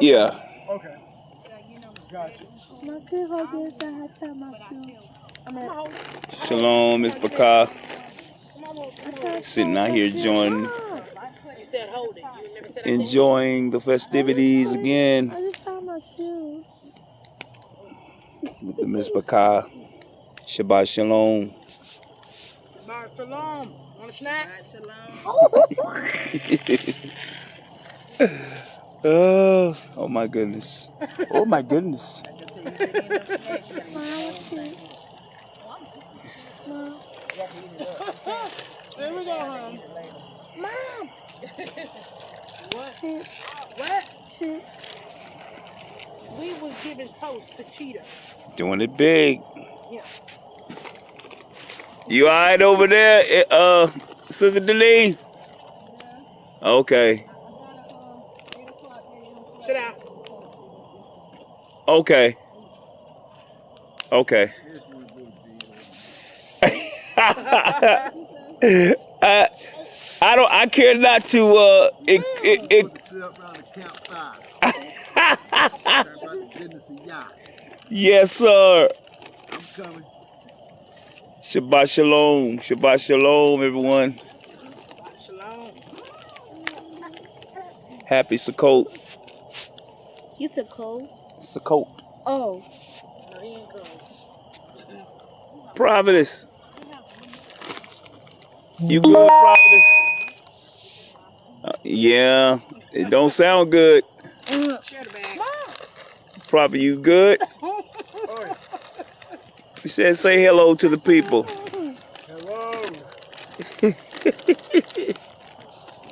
Yeah. Okay. Gotcha. Shalom, Miss Bakar. Sitting out here enjoying the festivities again with the Miss Bakar. Shabbat Shalom. Shabbat Shalom. Want a snack? Oh my goodness. Oh my goodness. Here we go, hon. Mom! What? What? We was giving toast to Cheetah. Doing it big. Yeah. You alright over there, Sister Denise? Okay. Sit down. Okay. Okay. I care not to Yes, sir. I'm coming. Shabbat Shalom. Shabbat Shalom, everyone. Shalom. Happy Sukkot. You said cold? Sukkot. Oh. No, he ain't cold. Providence. You good, Providence? Yeah. It don't sound good. Share the bag. Prophet, you good? He said say hello to the people. Hello.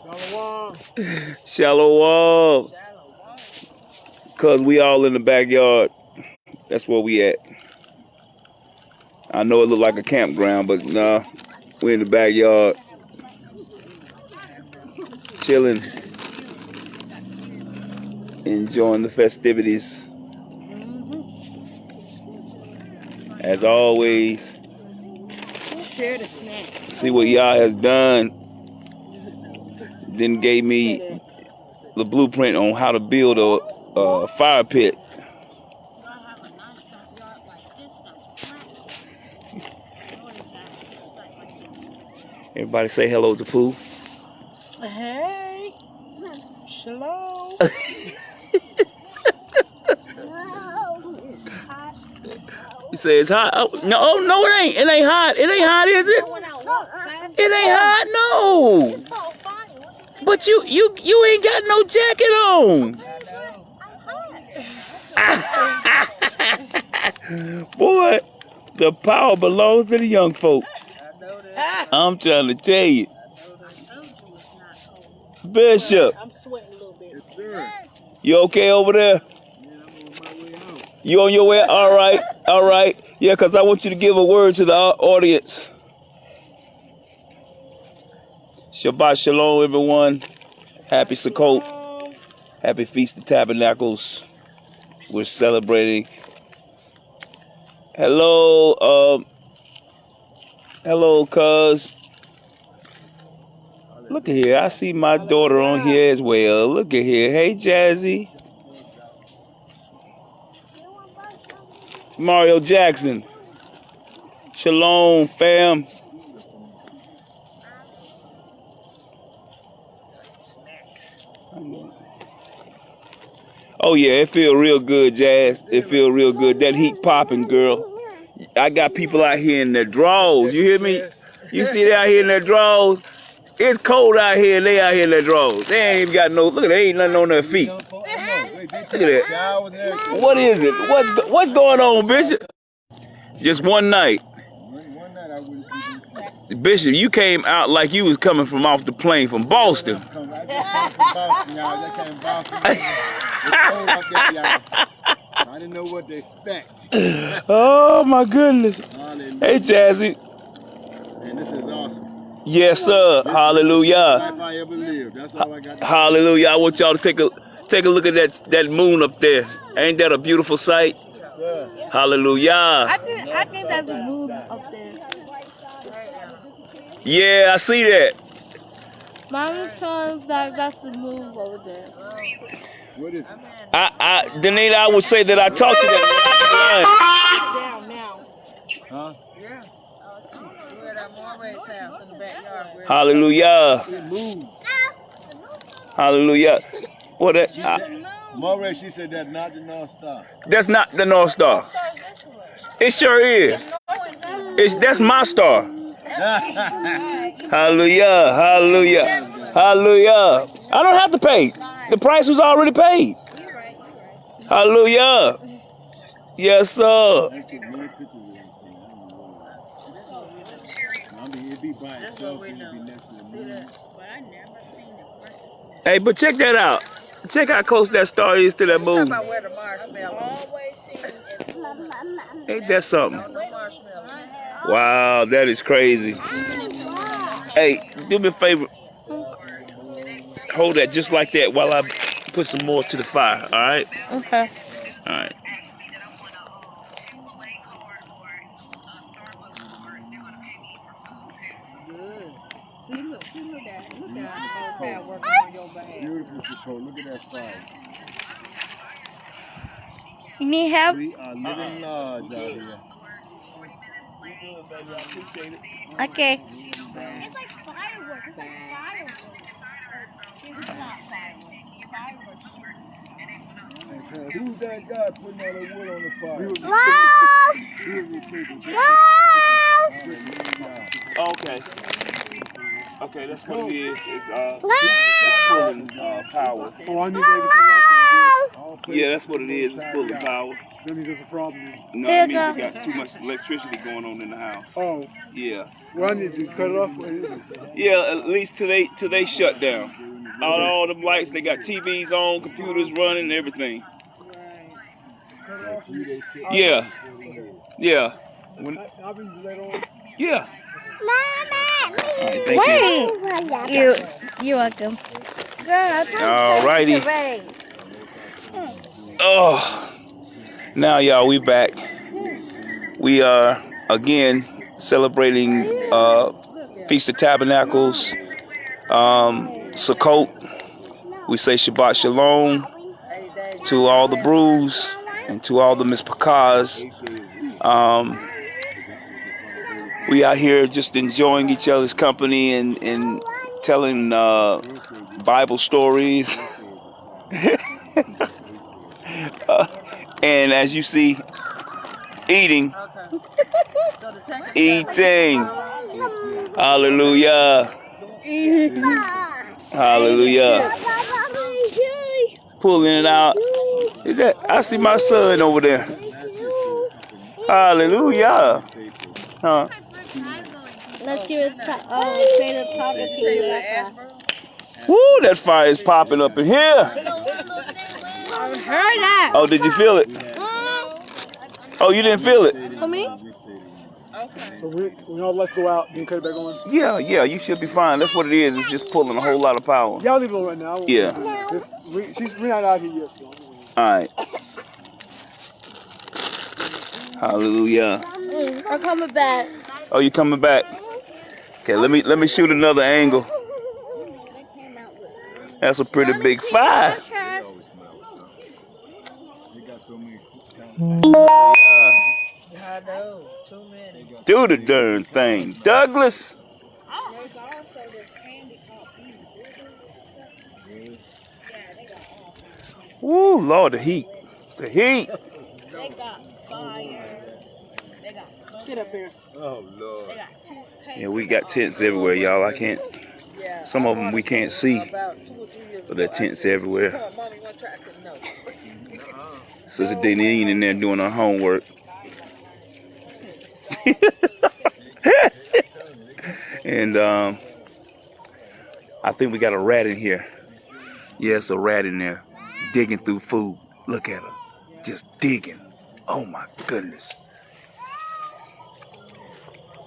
Shalom. Shalom. Cause we all in the backyard. That's where we at. I know it look like a campground, but nah, we in the backyard. Chilling. Enjoying the festivities. As always. Share the snack. See what Yah has done. Then gave me the blueprint on how to build a fire pit. Everybody say hello to Pooh. Hey. Shalom. He says it's hot. Oh, no, no, it ain't. It ain't hot. It ain't hot, is it? It ain't hot, no. But you ain't got no jacket on. Boy, the power belongs to the young folk. I'm trying to tell you. Bishop. I'm sweating a little bit. You okay over there? You on your way? All right. All right. Yeah, because I want you to give a word to the audience. Shabbat Shalom, everyone. Happy Sukkot. Happy Feast of Tabernacles. We're celebrating. Hello, hello, cuz. Look at here. I see my daughter on here as well. Look at here. Hey, Jazzy. Mario Jackson. Shalom, fam. Oh yeah, it feel real good, Jazz. It feel real good. That heat popping, girl. I got people out here in their drawers. You hear me? You see they out here in their drawers? It's cold out here and they out here in their drawers. They ain't even got no, look at that, ain't nothing on their feet. Look at that. What is it? What's going on, Bishop? Just one night. One night I wouldn't sleep. Bishop, you came out like you was coming from off the plane from Boston. I didn't know what to expect. Oh my goodness. Hey, Jazzy. Man, this is awesome. Yes, sir. Hallelujah. Life I ever lived. That's all I got. Hallelujah. I want y'all to take a look at that moon up there. Ain't that a beautiful sight? Sir. Hallelujah. I think that's the moon up there. Yeah, I see that. Mama tells that that's the moon over there. What is it? Danita, I would say that I talked to that. Down now. Huh? Yeah. We're at Moray's house in the backyard. Hallelujah. It moved. Hallelujah. What that? Moray, she said that's not the North Star. That's not the North Star. It sure is. That's my star. Hallelujah. Hallelujah. Hallelujah. I don't have to pay. The price was already paid. Hallelujah. Yes, sir. I took many pictures of that thing. I mean, it'd be by itself, it'd be next to the moon. Hey, but check that out. Check how close that star is to that moon. About where the marshmallow. Ain't that something? Wow, that is crazy. Hey, do me a favor. Hold that just like that while I put some more to the fire, all right? Okay. All right. See, look at the most high working on your behalf. Beautiful Chicago. Look at that fire. You need help? We are living large out here. Okay. It's like fireworks. It's like fireworks. It's not fireworks. Who's that guy putting all the wood on the fire? Okay. Okay, that's what it is. It's pulling power. Oh, I knew they were coming out there. Yeah, that's what it is. It's pulling power. That means there's a problem. No, it means you got too much electricity going on in the house. Oh, Yeah. what I need to do is cut it off? Yeah, at least till they shut down. All them lights, they got TVs on, computers running, and everything. Yeah. Yeah. Yeah. Right, thank you. You're welcome. All righty. Oh, now y'all, we back. We are again celebrating Feast of Tabernacles, Sukkot. We say Shabbat Shalom to all the brews and to all the Mispakahs. We out here just enjoying each other's company and telling Bible stories. And as you see, eating. Hallelujah. Hallelujah. Pulling it out. Is that? I see my son over there. Hallelujah. Huh? Let's hear say the topic to you. Woo, that fire is popping up in here. I heard that. Oh, did you feel it? Oh, you didn't feel it? For me? Okay. So when all lights go out, you can cut it back on? Yeah, you should be fine. That's what it is. It's just pulling a whole lot of power. Y'all leave it on right now. Yeah. We're not out here yet, so. All right. Hallelujah. I'm coming back. Oh, you coming back? Okay, let me shoot another angle. That's a pretty big fire. I know. Too many. Do the darn thing, Douglas. Woo, Lord, the heat. The heat. They got fire. They got Get up here. Oh, Lord. They got two. Yeah, we got tents everywhere, y'all. I can't. Yeah. Some of them we can't see, About 2 or 3 years but there are ago, tents I said, everywhere. "Come on, Mommy, you want to try?" I said, no. Sister Deneen in there doing her homework. And I think we got a rat in here. Yes, a rat in there digging through food. Look at her, just digging. Oh my goodness.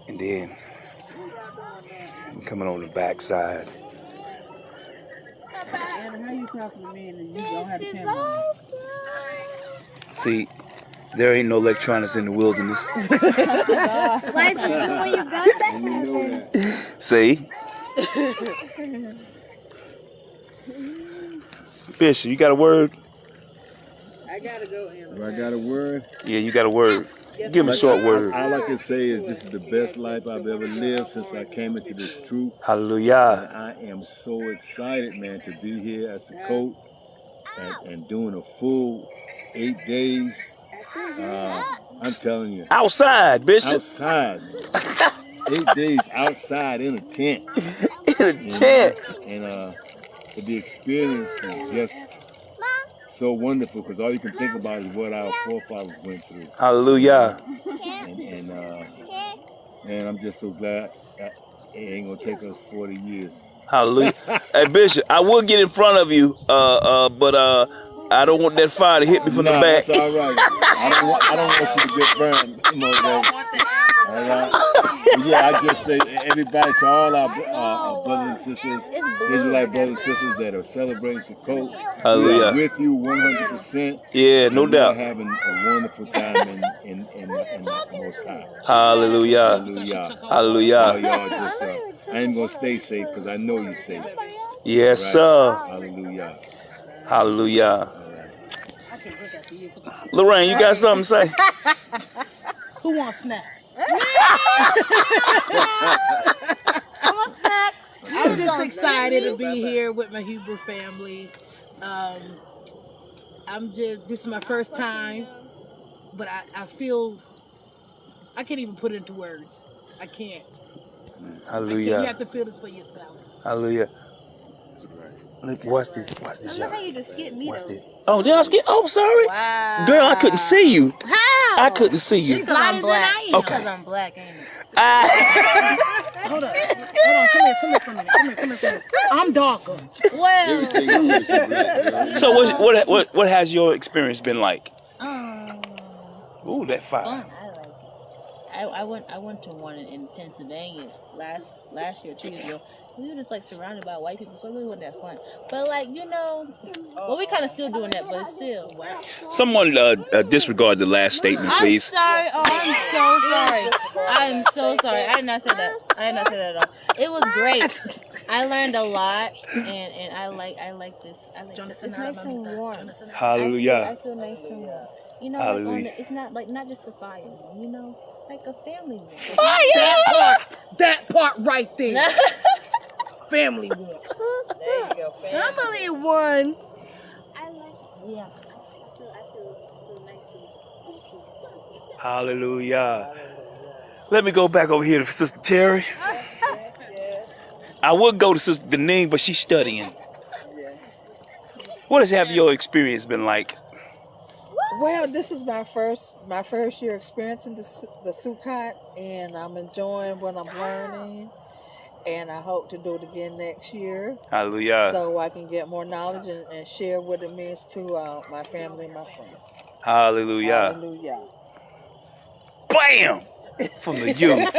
And then I'm coming on the backside. And how you talking to me and you don't have the camera on? See, there ain't no electronics in the wilderness. Why did you got that? See? Bishop, you got a word? I gotta go in. If I got a word, Yeah, you got a word. Give him a short word. all I can say is this is the best life I've ever lived since I came into this truth. And Hallelujah. I am so excited, man, to be here as a coach and doing a full 8 days. I'm telling you. Outside, Bishop. Outside, man. 8 days outside in a tent. In a tent. And the experience is just so wonderful because all you can think about is what our forefathers went through. Hallelujah. And I'm just so glad that it ain't gonna take us 40 years. Hallelujah. Hey, Bishop, I will get in front of you, but I don't want that fire to hit me from the back. That's all right. I don't want you to get burned. Come on, baby. All right. But yeah, I just say everybody, to all our brothers and sisters, Israelite brothers and sisters that are celebrating Sukkot, we are with you 100%. Yeah, no doubt. We're having a wonderful time in the Most High. Hallelujah. Hallelujah. Hallelujah. Y'all just, I ain't gonna stay safe because I know you're safe. Yes, sir. Hallelujah. Hallelujah. Lorraine, you got something to say? Who wants snacks? I'm just excited to be here with my Hebrew family. This is my first time, but I feel, I can't even put it into words. I can't. Hallelujah. You have to feel this for yourself. Hallelujah. Watch this. Watch this, I y'all. love how you just skip me Watch though. this. Oh, did I skip? Oh, sorry. Wow. Girl, I couldn't see you. How? I couldn't see you. Because I'm black. Okay. Because I'm black, ain't it? Hold on. Come here for a minute. I'm darker. Well. So what has your experience been like? Ooh, that fire. Fun. I like it. I went to one in Pennsylvania last year, 2 years ago. We were just like surrounded by white people, so it really wasn't that fun. But like, well, we kind of still doing that, but still. Wow. Someone disregard the last statement, please. I'm sorry. Oh, I'm so sorry. I did not say that. At all. It was great. I learned a lot, and I like this. It's nice and warm. Hallelujah. I feel nice and warm. Hallelujah. Like it's not just a fire one, like a family one. Fire! That part right there. Family one. There you go, Family one. Yeah. I feel nice and peace. Hallelujah. Let me go back over here to Sister Terry. I would go to Sister Denise, but she's studying. What has your experience been like? Well, this is my first year experiencing the Sukkot, and I'm enjoying what I'm learning, and I hope to do it again next year. Hallelujah. So I can get more knowledge and share what it means to my family and my friends. Hallelujah. Hallelujah. Bam! From the youth.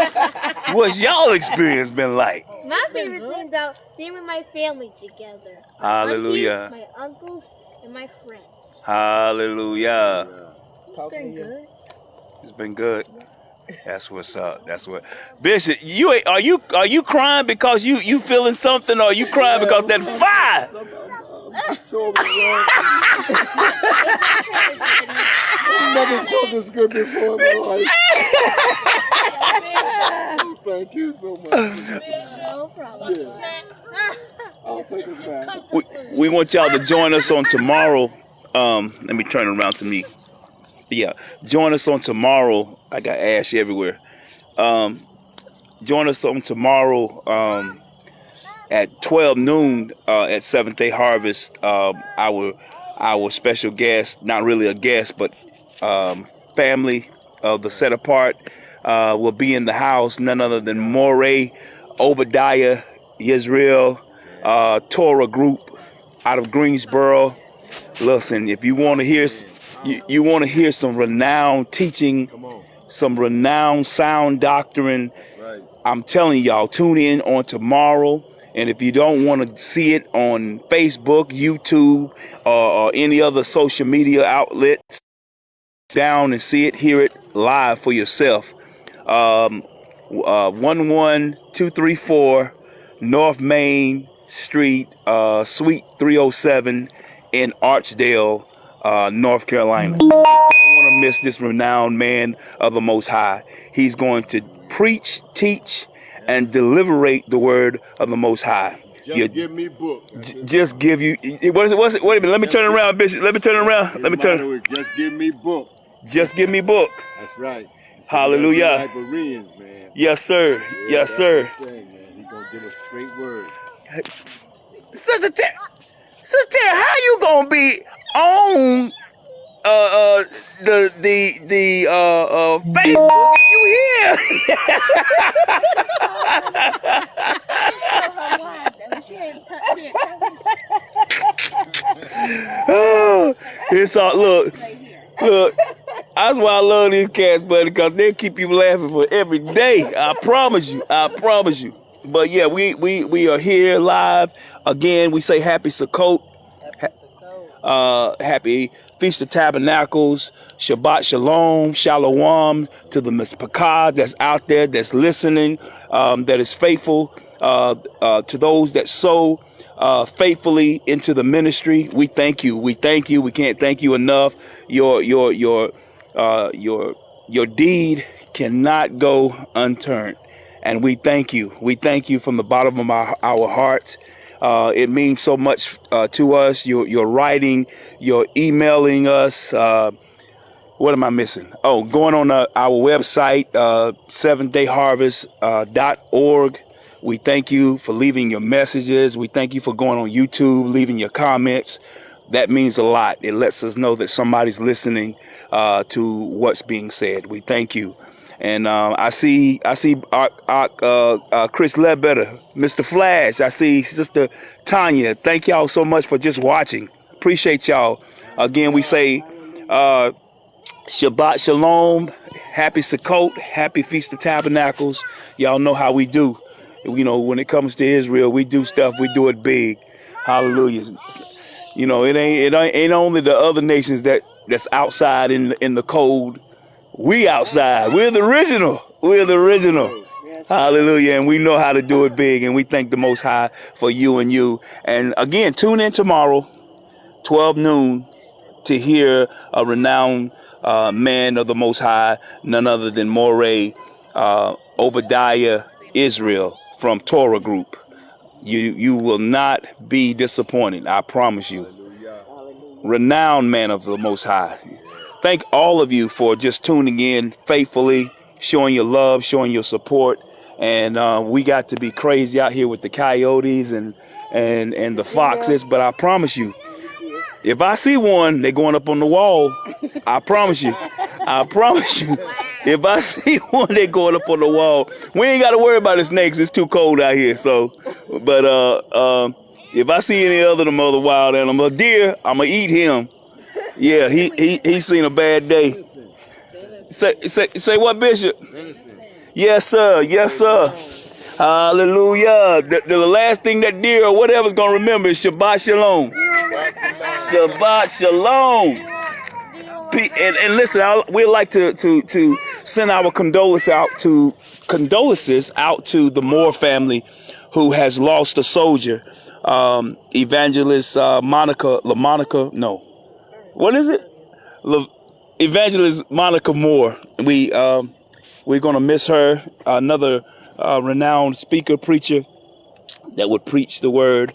What's y'all experience been like? My favorite thing about being with my family together. Hallelujah. My uncles and my friends. Hallelujah. It's been good. It's been good. That's what's up. That's what. Bishop, are you crying because you feeling something, or are you crying because that fire? So never felt this good before in my life. Thank you so much. No problem. Yeah. I'll take it back. We want y'all to join us on tomorrow. Let me turn it around to me. Yeah, join us on tomorrow. I got ash everywhere. Join us on tomorrow at 12 noon at Seventh Day Harvest. Our special guest, not really a guest, but family of the Set Apart will be in the house. None other than Moray, Obadiah, Yisrael, Torah group out of Greensboro. Listen, if you want to hear, you want to hear some renowned teaching, some renowned sound doctrine. I'm telling y'all, tune in on tomorrow. And if you don't want to see it on Facebook, YouTube, or any other social media outlets, down and see it, hear it live for yourself. 11234 North Main Street, Suite 307 in Archdale, North Carolina. You don't want to miss this renowned man of the Most High. He's going to preach, teach, and deliberate the word of the Most High. Just give me book. Just give you. What's it? Wait a minute. Let me turn it around, Bishop. Let me turn it around. Let me turn. Just give me book. Just give me book. That's right. Hallelujah. Like Bereans, man. Yes, sir. Yeah, yes, sir. Thing, man. He gonna give a straight word. Sister Terry, how you gonna be on the Facebook and you here? Oh, it's all look. That's why I love these cats, buddy, because they keep you laughing for every day. I promise you. But yeah, we are here live again. We say happy Sukkot. Happy Feast of Tabernacles, Shabbat Shalom, Shalom to the Mispakah that's out there, that's listening, that is faithful, to those that sow faithfully into the ministry. We thank you. We thank you. We can't thank you enough. Your deed cannot go unturned. And we thank you. We thank you from the bottom of our hearts. It means so much to us. You're writing, you're emailing us. What am I missing? Oh, going on our website, seventh-day-harvest.org. We thank you for leaving your messages. We thank you for going on YouTube, leaving your comments. That means a lot. It lets us know that somebody's listening to what's being said. We thank you. And I see Chris Ledbetter, Mr. Flash. I see Sister Tanya. Thank y'all so much for just watching. Appreciate y'all. Again, we say Shabbat Shalom, Happy Sukkot, Happy Feast of Tabernacles. Y'all know how we do. You know, when it comes to Israel, we do stuff. We do it big. Hallelujah. You know, it ain't only the other nations that's outside in the cold. We outside. We're the original. We're the original. Hallelujah. And we know how to do it big. And we thank the Most High for you and you. And again, tune in tomorrow, 12 noon, to hear a renowned man of the Most High, none other than Moray Obadiah Israel from Torah Group. You will not be disappointed. I promise you. Renowned man of the Most High. Thank all of you for just tuning in faithfully, showing your love, showing your support. And we got to be crazy out here with the coyotes and the foxes. But I promise you, if I see one, they're going up on the wall. I promise you. I promise you. If I see one, they're going up on the wall. We ain't got to worry about the snakes. It's too cold out here. So, but if I see any other them other wild animal, a deer, I'm gonna eat him. Yeah, he's seen a bad day. Say what, Bishop? Yes, sir. Yes, sir. Hallelujah. The last thing that deer or whatever's gonna remember is Shabbat Shalom. Shabbat Shalom. And listen, we'd like to send our condolences out to the Moore family who has lost a soldier. Evangelist Monica. What is it? Evangelist Monica Moore. We're gonna miss her. Another renowned speaker, preacher that would preach the word,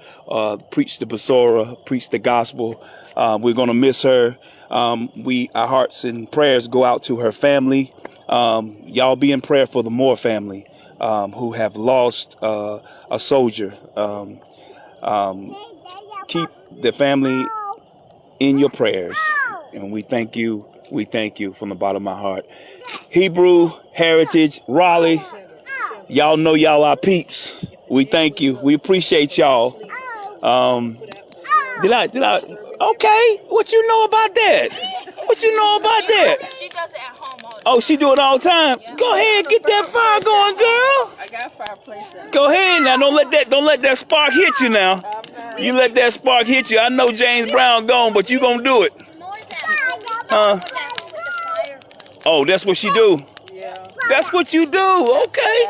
preach the Besorah, preach the gospel. We're gonna miss her. Our hearts and prayers go out to her family. Y'all be in prayer for the Moore family who have lost a soldier. Keep the family in your prayers. And we thank you. We thank you from the bottom of my heart. Hebrew Heritage, Raleigh. Y'all know y'all our peeps. We thank you. We appreciate y'all. Did I? Okay. What you know about that? What you know about that? She does it at home all the time. Oh, she do it all the time. Go ahead, get that fire going, girl. I got a fireplace. Go ahead now. Don't let that spark hit you now. You let that spark hit you. I know James Brown gone, but you gonna do it. Oh, that's what she do. Yeah. That's what you do. Okay.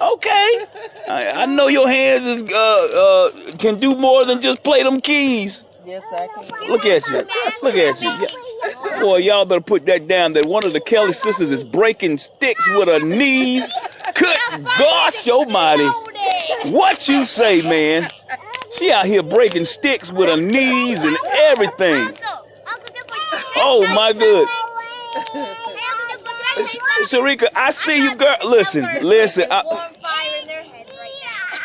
Okay. I know your hands can do more than just play them keys. guess I can. Look at you. Look at you. Boy, y'all better put that down that one of the Kelly sisters is breaking sticks with her knees. Good gosh almighty. What you say, man? She out here breaking sticks with her knees and everything. Oh, my good. Sharika, I see you, girl. Listen.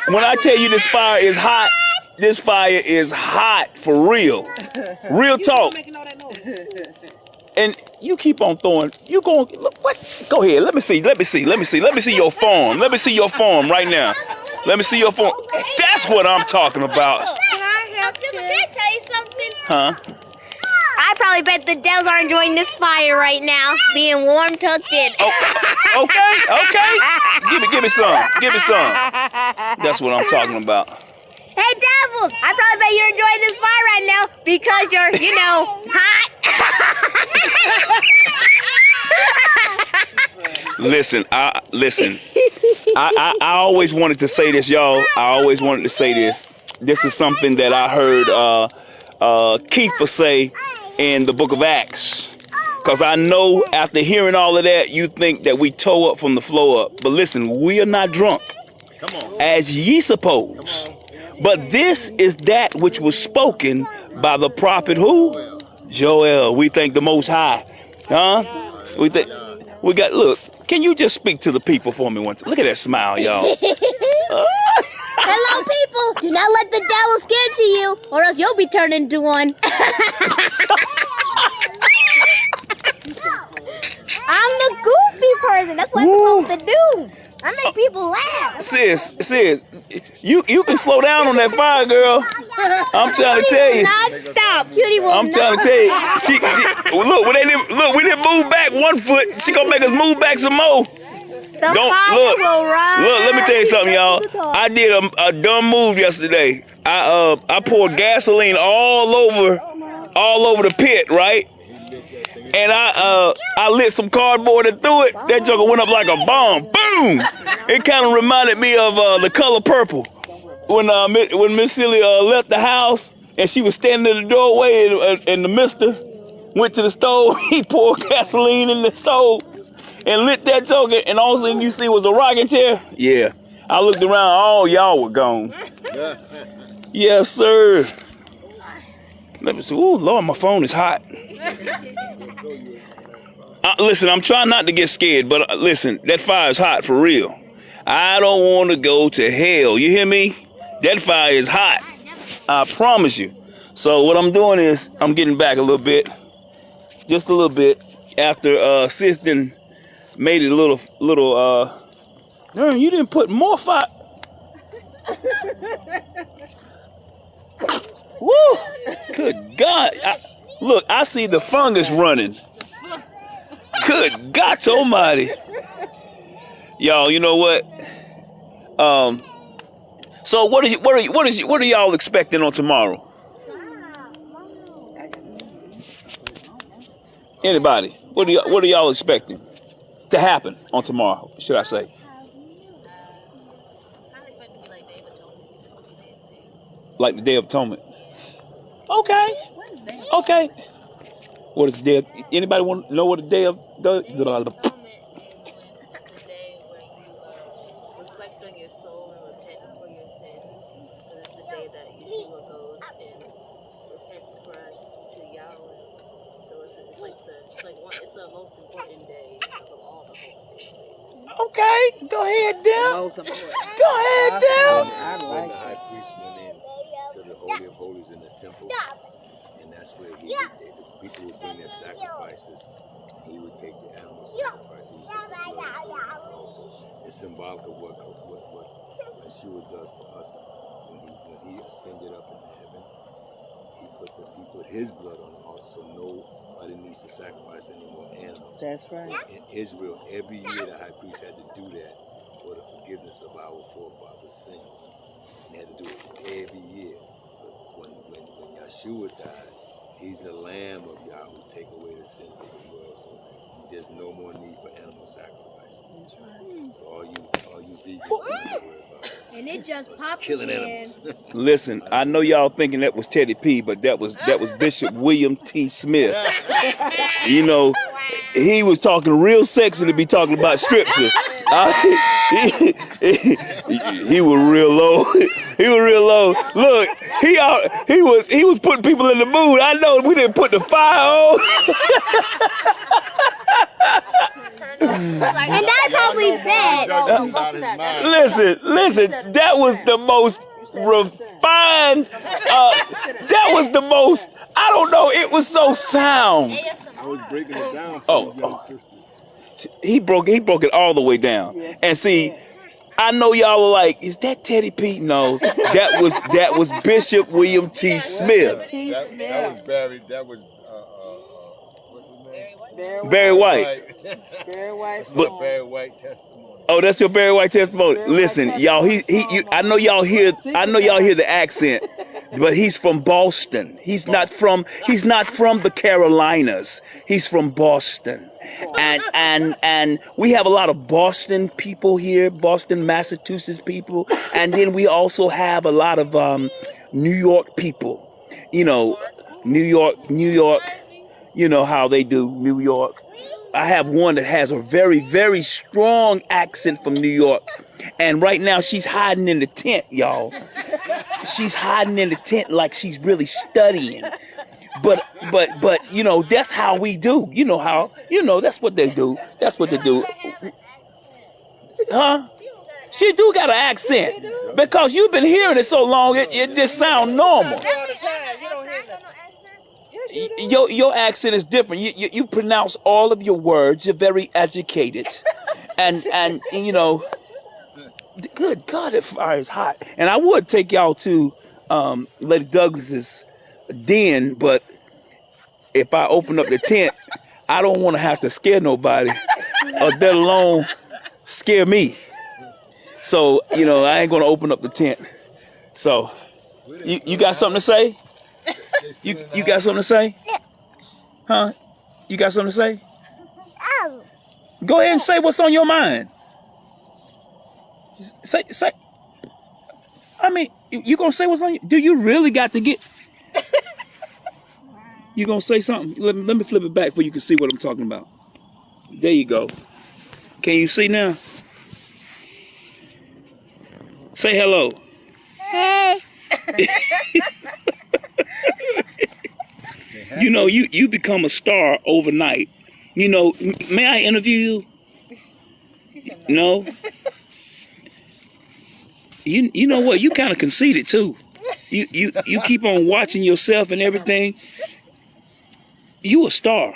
When I tell you this fire is hot for real. Real talk. And you keep on throwing. You going what? Go ahead. Let me see your form. Let me see your form right now. Let me see your form. That's what I'm talking about. Can I tell you something? Huh? I probably bet the devils are enjoying this fire right now, being warm tucked in. Oh, okay. Give me some. That's what I'm talking about. Hey devils, I probably bet you're enjoying this fire right now because you're, hot. Listen. I always wanted to say this, y'all. This is something that I heard Kiefer say in the book of Acts. Because I know after hearing all of that, you think that we toe up from the floor up. But listen, we are not drunk, as ye suppose. But this is that which was spoken by the prophet who? Joel. We thank the Most High. Huh? Look, can you just speak to the people for me once? Look at that smile, y'all. Hello people, do not let the devil scare to you or else you'll be turned into one. I'm the goofy person. That's what I'm supposed to do. I make people laugh. Sis, you can slow down on that fire, girl. I'm trying to tell you. Not stop. Cutie will I'm trying to tell you. Look, we didn't move back 1 foot. She gonna make us move back some more. The fire will rise. Look, let me tell you something, y'all. I did a dumb move yesterday. I poured gasoline all over the pit, right? And I lit some cardboard and threw it. That joker went up like a bomb. Boom! It kind of reminded me of The Color Purple. When Miss Celia left the house and she was standing in the doorway and the mister went to the stove. He poured gasoline in the stove and lit that joker, and all thing you see was a rocking chair. Yeah. I looked around, all y'all were gone. Yes, sir. Let me see. Ooh, Lord, my phone is hot. Listen, I'm trying not to get scared, but listen, that fire is hot for real. I don't want to go to hell. You hear me? That fire is hot. I promise you. So what I'm doing is I'm getting back a little bit, just a little bit, after sis done made it a little. Darn, you didn't put more fire. Woo! Good God! Look, I see the fungus running. Good God Almighty! Y'all, you know what? So what are y'all expecting on tomorrow? Anybody? What are y'all expecting to happen on tomorrow? Should I say? Like the Day of Atonement. Okay. What is the day of, anybody want to know what the day of the Atonement is the day where you reflect on your soul and repent for your sins. It's the day that Yeshua goes and repents for us to Yahweh. So it's the most important day of all the holy days. Okay, go ahead, Dim. Go ahead, Dim. When the high priest went in to the Holy of Holies in the temple, and that's where the people would bring their sacrifices. He would take the animal sacrifice. He would take the blood and put it on the altar. It's symbolic of what Yeshua does for us. When he ascended up into heaven, he put his blood on the altar, so nobody needs to sacrifice any more animals. That's right. In Israel, every year the high priest had to do that for the forgiveness of our forefathers' sins. They had to do it every year. But when Yeshua died, he's the Lamb of Yah who take away the sins of the world. So there's no more need for animal sacrifice. So all you vegans, don't worry about it. And it just popped Killing in. animals. Listen, I know y'all thinking that was Teddy P, but that was Bishop William T. Smith. You know, he was talking real sexy to be talking about scripture. He was real low. He was real low. Look, he was putting people in the mood. I know we didn't put the fire on. And that's probably bad. Listen, that was the most refined, that was the most, I don't know, it was so sound. I was breaking it down for the young sisters. He broke it all the way down. And see, I know y'all were like, is that Teddy P? No, that was Bishop William T. Smith. That was Barry, what's his name? Barry White. Barry White. But Barry White testimony. Oh, that's your Barry White testimony. Listen, y'all, I know y'all hear the accent, but he's from Boston. He's not from the Carolinas. He's from Boston. And we have a lot of Boston people here, Boston, Massachusetts people, and then we also have a lot of New York people. You know, New York, you know how they do, New York. I have one that has a very, very strong accent from New York. And right now she's hiding in the tent, y'all. She's hiding in the tent like she's really studying. But you know, that's how we do. You know, that's what they do. That's what they do. Huh? She do got an accent. Because you've been hearing it so long, it just sounds normal. Your accent is different. You pronounce all of your words. You're very educated, and you know, good God, that fire is hot. And I would take y'all to Lady Douglas's den, but if I open up the tent, I don't want to have to scare nobody, or let alone scare me. So you know, I ain't gonna open up the tent. So you got something to say? You got something to say? Huh? You got something to say? Go ahead and say what's on your mind. Say. I mean, you gonna say what's on you? Do you really got to get? You gonna say something? Let me flip it back so you can see what I'm talking about. There you go. Can you see now? Say hello. Hey. You know, you become a star overnight. You know, may I interview you? No? You know what? You kind of conceited too. You keep on watching yourself and everything. You a star.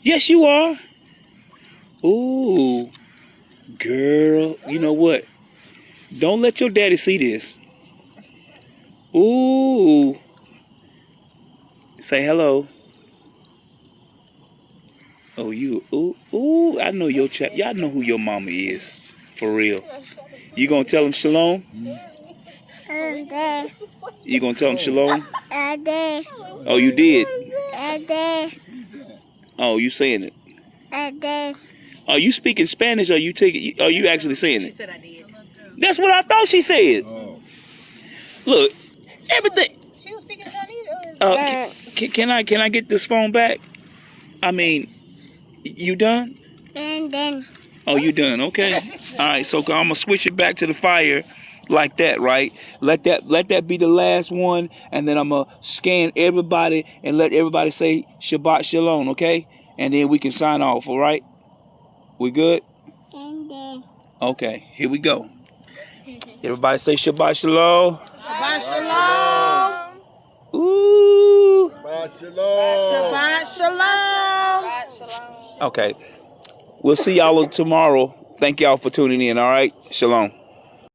Yes, you are. Ooh, girl. You know what? Don't let your daddy see this. Ooh. Say hello. Oh, you. Ooh, I know your chap. Y'all know who your mama is. For real. You gonna tell him shalom? You gonna tell him shalom? Oh, you did? Oh, you saying it? Are you speaking Spanish or are you actually saying it? She said I did. That's what I thought she said. Oh. Look, everything. She was speaking Chinese. Can I get this phone back? I mean, you done? Oh, you done? Okay. All right. So I'm gonna switch it back to the fire, like that, right? Let that be the last one, and then I'm gonna scan everybody and let everybody say Shabbat Shalom, okay? And then we can sign off. All right? We good? Okay. Here we go. Everybody say Shabbat Shalom. Shabbat Shalom. Ooh. Shabbat Shalom. Shabbat Shalom. Okay. We'll see y'all tomorrow. Thank y'all for tuning in. All right. Shalom.